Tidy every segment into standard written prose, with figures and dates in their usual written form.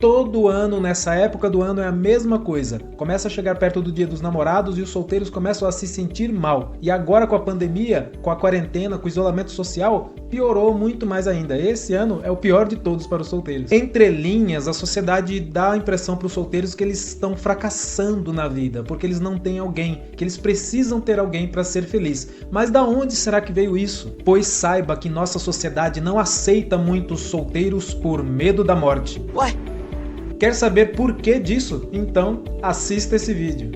Todo ano, nessa época do ano, é a mesma coisa. Começa a chegar perto do Dia dos Namorados e os solteiros começam a se sentir mal. E agora com a pandemia, com a quarentena, com o isolamento social, piorou muito mais ainda. Esse ano é o pior de todos para os solteiros. Entre linhas, a sociedade dá a impressão para os solteiros que eles estão fracassando na vida, porque eles não têm alguém, que eles precisam ter alguém para ser feliz. Mas da onde será que veio isso? Pois saiba que nossa sociedade não aceita muitos solteiros por medo da morte. Ué? Quer saber por que disso? Então assista esse vídeo.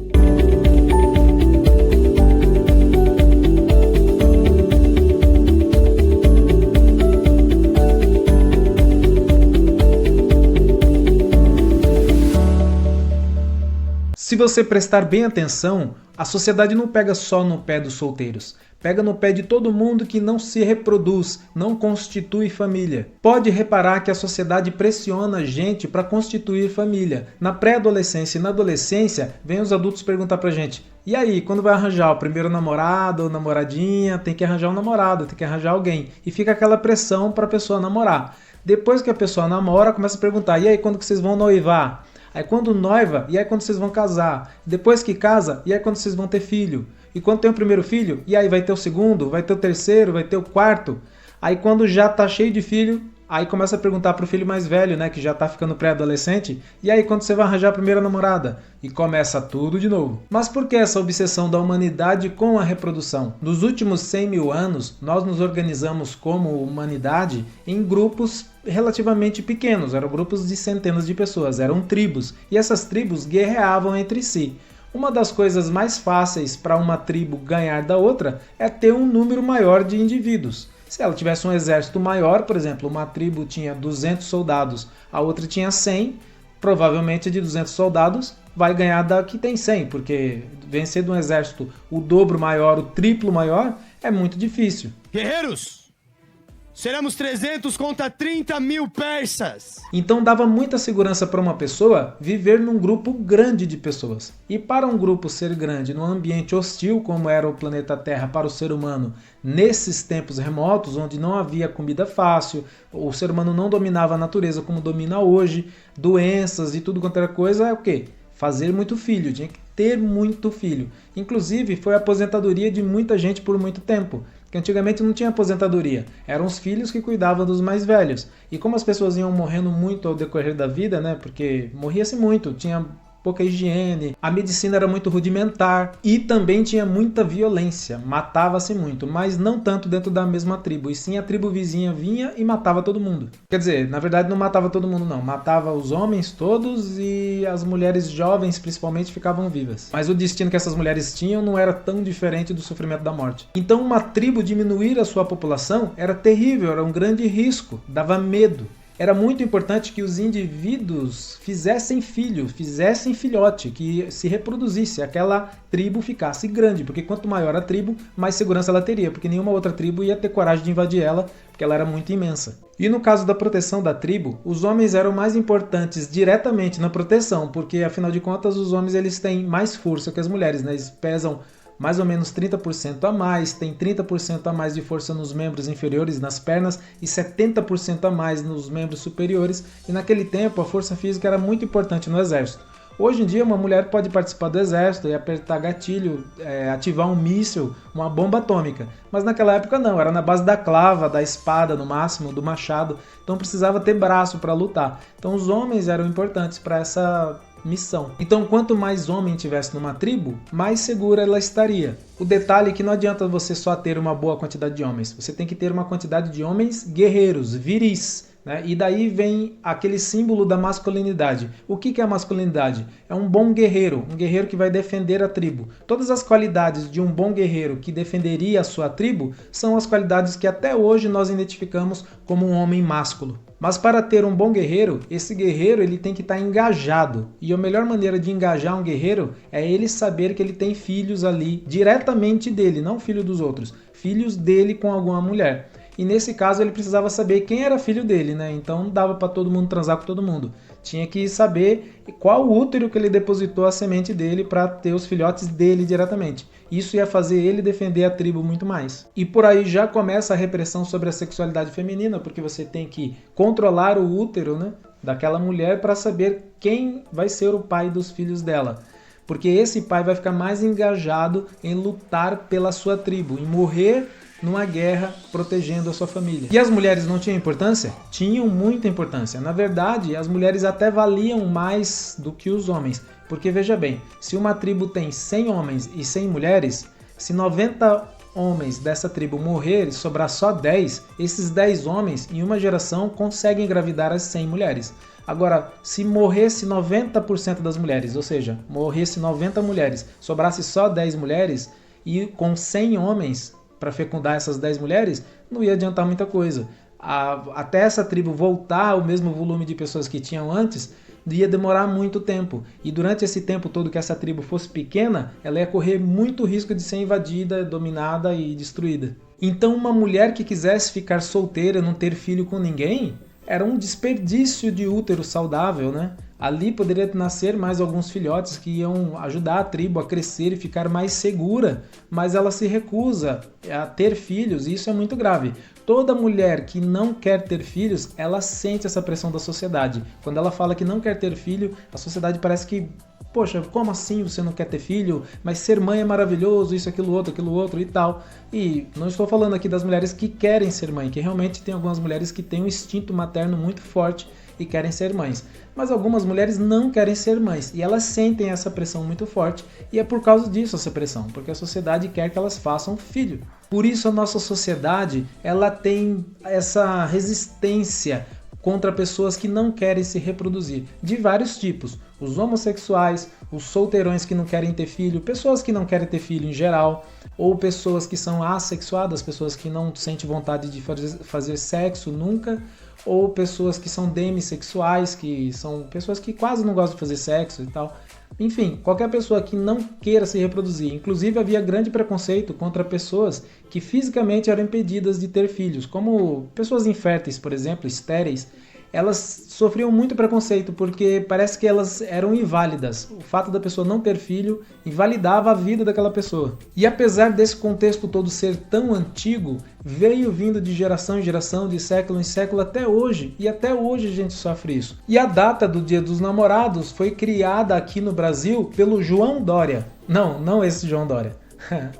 Se você prestar bem atenção, a sociedade não pega só no pé dos solteiros, pega no pé de todo mundo que não se reproduz, não constitui família. Pode reparar que a sociedade pressiona a gente para constituir família. Na pré-adolescência e na adolescência, vem os adultos perguntar pra gente: e aí, quando vai arranjar o primeiro namorado ou namoradinha? Tem que arranjar um namorado, tem que arranjar alguém. E fica aquela pressão para a pessoa namorar. Depois que a pessoa namora, começa a perguntar: e aí, quando que vocês vão noivar? Aí quando noiva, e aí quando vocês vão casar? Depois que casa, e aí quando vocês vão ter filho? E quando tem o primeiro filho, e aí vai ter o segundo, vai ter o terceiro, vai ter o quarto? Aí quando já tá cheio de filho, aí começa a perguntar pro filho mais velho, né, que já tá ficando pré-adolescente: e aí quando você vai arranjar a primeira namorada? E começa tudo de novo. Mas por que essa obsessão da humanidade com a reprodução? Nos últimos 100 mil anos, nós nos organizamos como humanidade em grupos relativamente pequenos, eram grupos de centenas de pessoas, eram tribos, e essas tribos guerreavam entre si. Uma das coisas mais fáceis para uma tribo ganhar da outra é ter um número maior de indivíduos. Se ela tivesse um exército maior, por exemplo, uma tribo tinha 200 soldados, a outra tinha 100, provavelmente de 200 soldados vai ganhar da que tem 100, porque vencer de um exército o dobro maior, o triplo maior, é muito difícil. Guerreiros! Seremos 300 contra 30 mil persas! Então dava muita segurança para uma pessoa viver num grupo grande de pessoas. E para um grupo ser grande num ambiente hostil, como era o planeta Terra para o ser humano, nesses tempos remotos, onde não havia comida fácil, o ser humano não dominava a natureza como domina hoje, doenças e tudo quanto era coisa, é o quê? Fazer muito filho, tinha que ter muito filho. Inclusive, foi a aposentadoria de muita gente por muito tempo. Que antigamente não tinha aposentadoria, eram os filhos que cuidavam dos mais velhos. E como as pessoas iam morrendo muito ao decorrer da vida, né, porque morria-se muito, tinha pouca higiene, a medicina era muito rudimentar e também tinha muita violência, matava-se muito, mas não tanto dentro da mesma tribo, e sim a tribo vizinha vinha e matava todo mundo. Quer dizer, na verdade não matava todo mundo não, matava os homens todos e as mulheres jovens principalmente ficavam vivas. Mas o destino que essas mulheres tinham não era tão diferente do sofrimento da morte. Então uma tribo diminuir a sua população era terrível, era um grande risco, dava medo. Era muito importante que os indivíduos fizessem filho, fizessem filhote, que se reproduzisse, aquela tribo ficasse grande, porque quanto maior a tribo, mais segurança ela teria, porque nenhuma outra tribo ia ter coragem de invadir ela, porque ela era muito imensa. E no caso da proteção da tribo, os homens eram mais importantes diretamente na proteção, porque afinal de contas os homens eles têm mais força que as mulheres, né? Eles pesam mais ou menos 30% a mais, tem 30% a mais de força nos membros inferiores, nas pernas, e 70% a mais nos membros superiores, e naquele tempo a força física era muito importante no exército. Hoje em dia uma mulher pode participar do exército e apertar gatilho, ativar um míssil, uma bomba atômica, mas naquela época não, era na base da clava, da espada no máximo, do machado, então precisava ter braço para lutar. Então os homens eram importantes para essa missão. Então quanto mais homem tivesse numa tribo, mais segura ela estaria. O detalhe é que não adianta você só ter uma boa quantidade de homens, você tem que ter uma quantidade de homens guerreiros, viris, né? E daí vem aquele símbolo da masculinidade. O que é a masculinidade? É um bom guerreiro, um guerreiro que vai defender a tribo. Todas as qualidades de um bom guerreiro que defenderia a sua tribo são as qualidades que até hoje nós identificamos como um homem másculo. Mas para ter um bom guerreiro, esse guerreiro ele tem que estar engajado. E a melhor maneira de engajar um guerreiro é ele saber que ele tem filhos ali diretamente dele, não filho dos outros, filhos dele com alguma mulher. E nesse caso ele precisava saber quem era filho dele, né? Então não dava para todo mundo transar com todo mundo. Tinha que saber qual útero que ele depositou a semente dele para ter os filhotes dele diretamente. Isso ia fazer ele defender a tribo muito mais. E por aí já começa a repressão sobre a sexualidade feminina, porque você tem que controlar o útero, né? daquela mulher para saber quem vai ser o pai dos filhos dela. Porque esse pai vai ficar mais engajado em lutar pela sua tribo, em morrer numa guerra protegendo a sua família. E as mulheres não tinham importância? Tinham muita importância. Na verdade, as mulheres até valiam mais do que os homens. Porque veja bem, se uma tribo tem 100 homens e 100 mulheres, se 90 homens dessa tribo morrer e sobrar só 10, esses 10 homens em uma geração conseguem engravidar as 100 mulheres. Agora, se morresse 90% das mulheres, ou seja, morresse 90 mulheres, sobrasse só 10 mulheres e com 100 homens para fecundar essas 10 mulheres, não ia adiantar muita coisa. Até essa tribo voltar ao mesmo volume de pessoas que tinham antes, ia demorar muito tempo. E durante esse tempo todo que essa tribo fosse pequena, ela ia correr muito risco de ser invadida, dominada e destruída. Então uma mulher que quisesse ficar solteira e não ter filho com ninguém, era um desperdício de útero saudável, né? Ali poderia nascer mais alguns filhotes que iam ajudar a tribo a crescer e ficar mais segura, mas ela se recusa a ter filhos e isso é muito grave. Toda mulher que não quer ter filhos, ela sente essa pressão da sociedade. Quando ela fala que não quer ter filho, a sociedade parece que, poxa, como assim você não quer ter filho? Mas ser mãe é maravilhoso, isso, aquilo outro e tal. E não estou falando aqui das mulheres que querem ser mãe, que realmente tem algumas mulheres que têm um instinto materno muito forte e querem ser mães. Mas algumas mulheres não querem ser mães e elas sentem essa pressão muito forte e é por causa disso essa pressão, porque a sociedade quer que elas façam filho. Por isso a nossa sociedade ela tem essa resistência contra pessoas que não querem se reproduzir, de vários tipos. Os homossexuais, os solteirões que não querem ter filho, pessoas que não querem ter filho em geral, ou pessoas que são assexuadas, pessoas que não sentem vontade de fazer sexo nunca, ou pessoas que são demissexuais, que são pessoas que quase não gostam de fazer sexo e tal. Enfim, qualquer pessoa que não queira se reproduzir. Inclusive havia grande preconceito contra pessoas que fisicamente eram impedidas de ter filhos, como pessoas inférteis, por exemplo, estéreis. Elas sofriam muito preconceito porque parece que elas eram inválidas. O fato da pessoa não ter filho invalidava a vida daquela pessoa. E apesar desse contexto todo ser tão antigo, veio vindo de geração em geração, de século em século até hoje. E até hoje a gente sofre isso. E a data do Dia dos Namorados foi criada aqui no Brasil pelo João Dória. Não esse João Dória.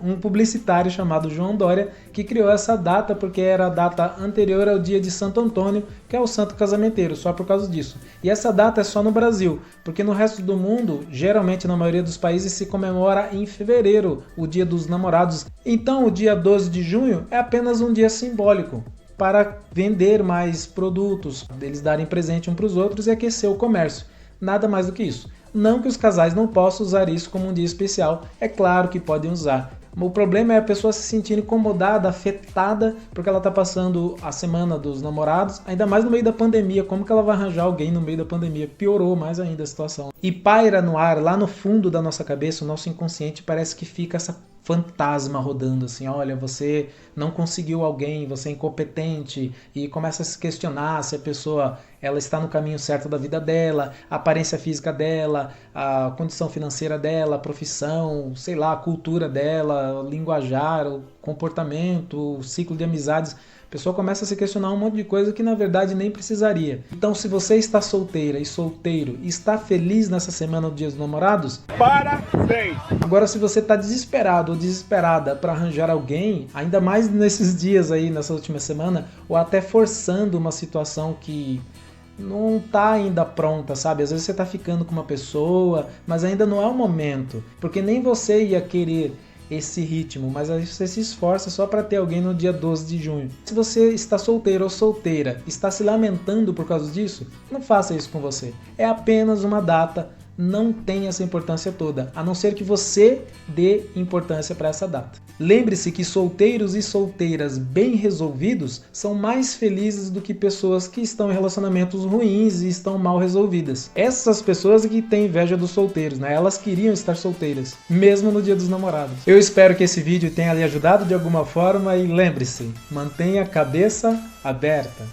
Um publicitário chamado João Dória que criou essa data porque era a data anterior ao dia de Santo Antônio, que é o santo casamenteiro, só por causa disso. E essa data é só no Brasil, porque no resto do mundo, geralmente na maioria dos países, se comemora em fevereiro o Dia dos Namorados. Então o dia 12 de junho é apenas um dia simbólico para vender mais produtos, eles darem presente uns para os outros e aquecer o comércio. Nada mais do que isso. Não que os casais não possam usar isso como um dia especial, é claro que podem usar. O problema é a pessoa se sentir incomodada, afetada, porque ela está passando a semana dos namorados, ainda mais no meio da pandemia. Como que ela vai arranjar alguém no meio da pandemia? Piorou mais ainda a situação. E paira no ar, lá no fundo da nossa cabeça, o nosso inconsciente, parece que fica essa fantasma rodando assim, olha, você não conseguiu alguém, você é incompetente, e começa a se questionar se a pessoa ela está no caminho certo da vida dela, a aparência física dela, a condição financeira dela, a profissão, sei lá, a cultura dela, o linguajar, o comportamento, o ciclo de amizades. A pessoa começa a se questionar um monte de coisa que na verdade nem precisaria. Então, se você está solteira e solteiro e está feliz nessa semana do Dia dos Namorados, parabéns! Agora, se você está desesperado ou desesperada para arranjar alguém, ainda mais nesses dias aí, nessa última semana, ou até forçando uma situação que não tá ainda pronta, sabe? Às vezes você tá ficando com uma pessoa, mas ainda não é o momento, porque nem você ia querer esse ritmo, mas aí você se esforça só para ter alguém no dia 12 de junho. Se você está solteiro ou solteira, está se lamentando por causa disso, não faça isso com você. É apenas uma data, não tem essa importância toda, a não ser que você dê importância para essa data. Lembre-se que solteiros e solteiras bem resolvidos são mais felizes do que pessoas que estão em relacionamentos ruins e estão mal resolvidas. Essas pessoas que têm inveja dos solteiros, né? Elas queriam estar solteiras, mesmo no Dia dos Namorados. Eu espero que esse vídeo tenha lhe ajudado de alguma forma e lembre-se, mantenha a cabeça aberta.